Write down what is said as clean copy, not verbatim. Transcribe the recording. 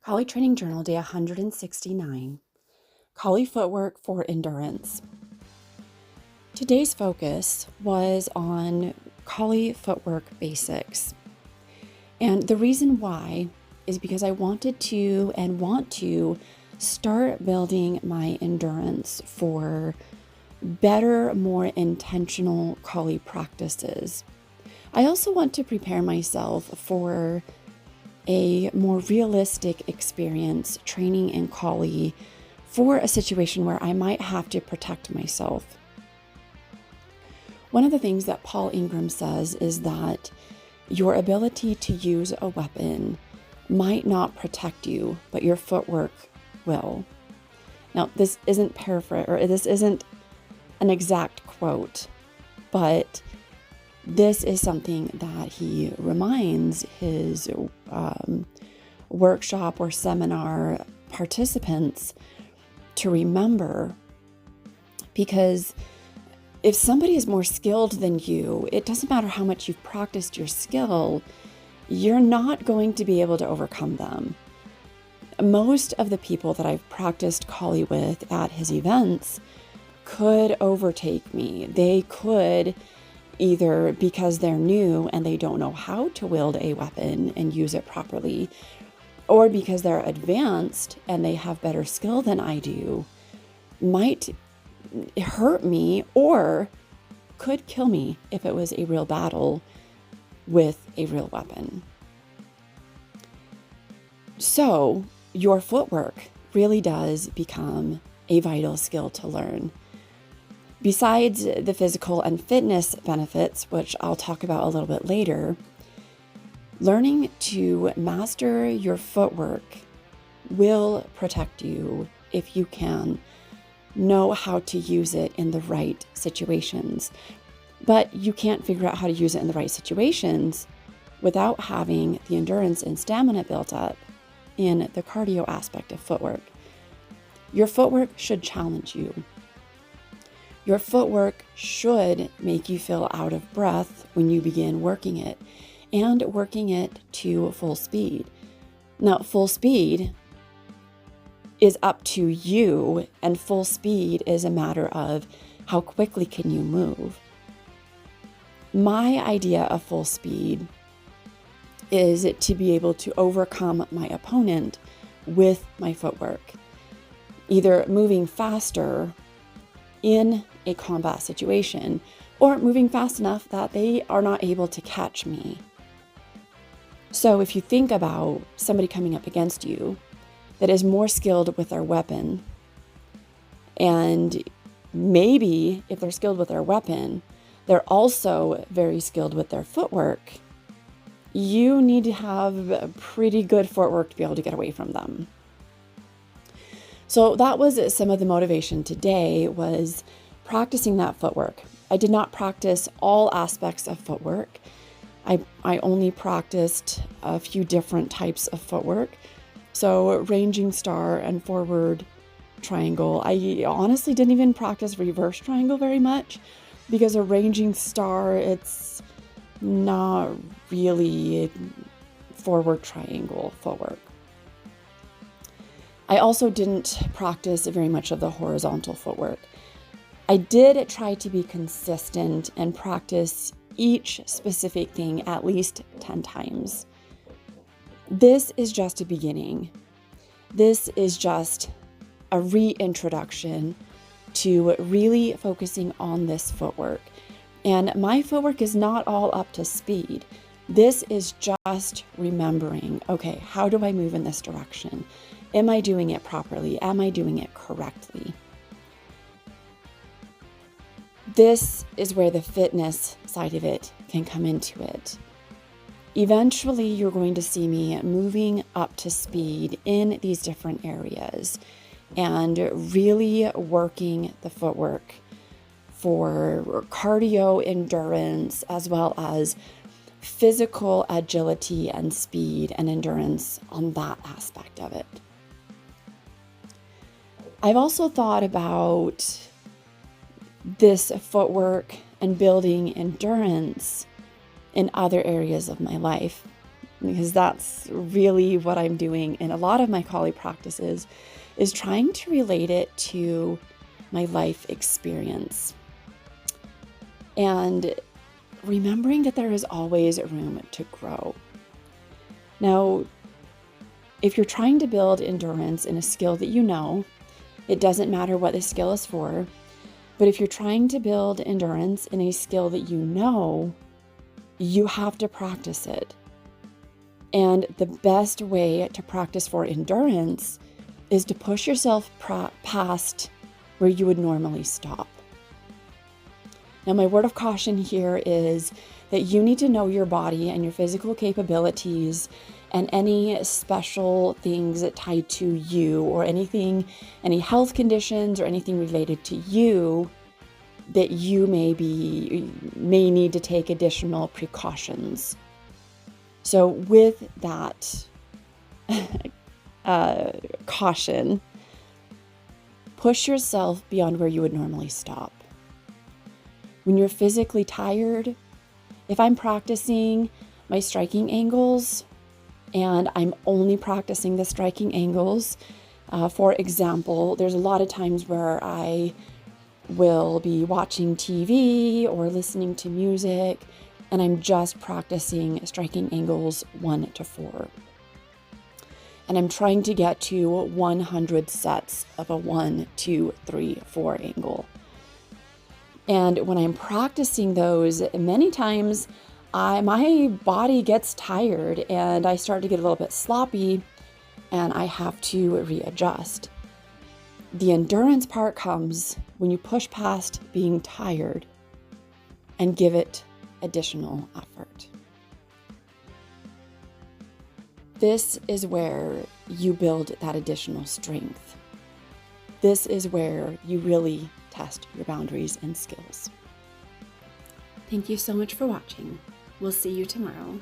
Collie Training Journal, day 169, Collie Footwork for Endurance. Today's focus was on Collie Footwork basics. And the reason why is because I wanted to and want to start building my endurance for better, more intentional Collie practices. I also want to prepare myself for a more realistic experience training in Collie for a situation where I might have to protect myself. One of the things that Paul Ingram says is that your ability to use a weapon might not protect you, but your footwork will. Now, this isn't this isn't an exact quote, but this is something that he reminds his workshop or seminar participants to remember, because if somebody is more skilled than you, it doesn't matter how much you've practiced your skill, you're not going to be able to overcome them. Most of the people that I've practiced Collie with at his events could overtake me. They could, either because they're new and they don't know how to wield a weapon and use it properly, or because they're advanced and they have better skill than I do, might hurt me or could kill me if it was a real battle with a real weapon. So your footwork really does become a vital skill to learn. Besides the physical and fitness benefits, which I'll talk about a little bit later, learning to master your footwork will protect you if you can know how to use it in the right situations. But you can't figure out how to use it in the right situations without having the endurance and stamina built up in the cardio aspect of footwork. Your footwork should challenge you. Your footwork should make you feel out of breath when you begin working it, and working it to full speed. Now, full speed is up to you, and full speed is a matter of how quickly can you move. My idea of full speed is to be able to overcome my opponent with my footwork, either moving faster in a combat situation or moving fast enough that they are not able to catch me. So if you think about somebody coming up against you that is more skilled with their weapon, and maybe if they're skilled with their weapon, they're also very skilled with their footwork, you need to have a pretty good footwork to be able to get away from them. So that was some of the motivation today, was practicing that footwork. I did not practice all aspects of footwork. I only practiced a few different types of footwork. So ranging star and forward triangle. I honestly didn't even practice reverse triangle very much, because a ranging star, it's not really forward triangle footwork. I also didn't practice very much of the horizontal footwork. I did try to be consistent and practice each specific thing at least 10 times. This is just a beginning. This is just a reintroduction to really focusing on this footwork. And my footwork is not all up to speed. This is just remembering, okay, how do I move in this direction? Am I doing it properly? Am I doing it correctly? This is where the fitness side of it can come into it. Eventually, you're going to see me moving up to speed in these different areas and really working the footwork for cardio endurance, as well as physical agility and speed and endurance on that aspect of it. I've also thought about this footwork and building endurance in other areas of my life. because that's really what I'm doing in a lot of my collie practices, is trying to relate it to my life experience. And remembering that there is always room to grow. Now, if you're trying to build endurance in a skill that you know, it doesn't matter what the skill is for, but if you're trying to build endurance in a skill that you know, you have to practice it. And the best way to practice for endurance is to push yourself past where you would normally stop. Now, my word of caution here is that you need to know your body and your physical capabilities and any special things tied to you, or any health conditions or anything related to you that you may need to take additional precautions. So with that caution, push yourself beyond where you would normally stop. When you're physically tired, if I'm practicing my striking angles and I'm only practicing the striking angles, for example, there's a lot of times where I will be watching TV or listening to music and I'm just practicing striking angles 1 to 4. And I'm trying to get to 100 sets of a 1, 2, 3, 4 angle. And when I'm practicing those, many times my body gets tired and I start to get a little bit sloppy and I have to readjust. The endurance part comes when you push past being tired and give it additional effort. This is where you build that additional strength. This is where you really test your boundaries and skills. Thank you so much for watching. We'll see you tomorrow.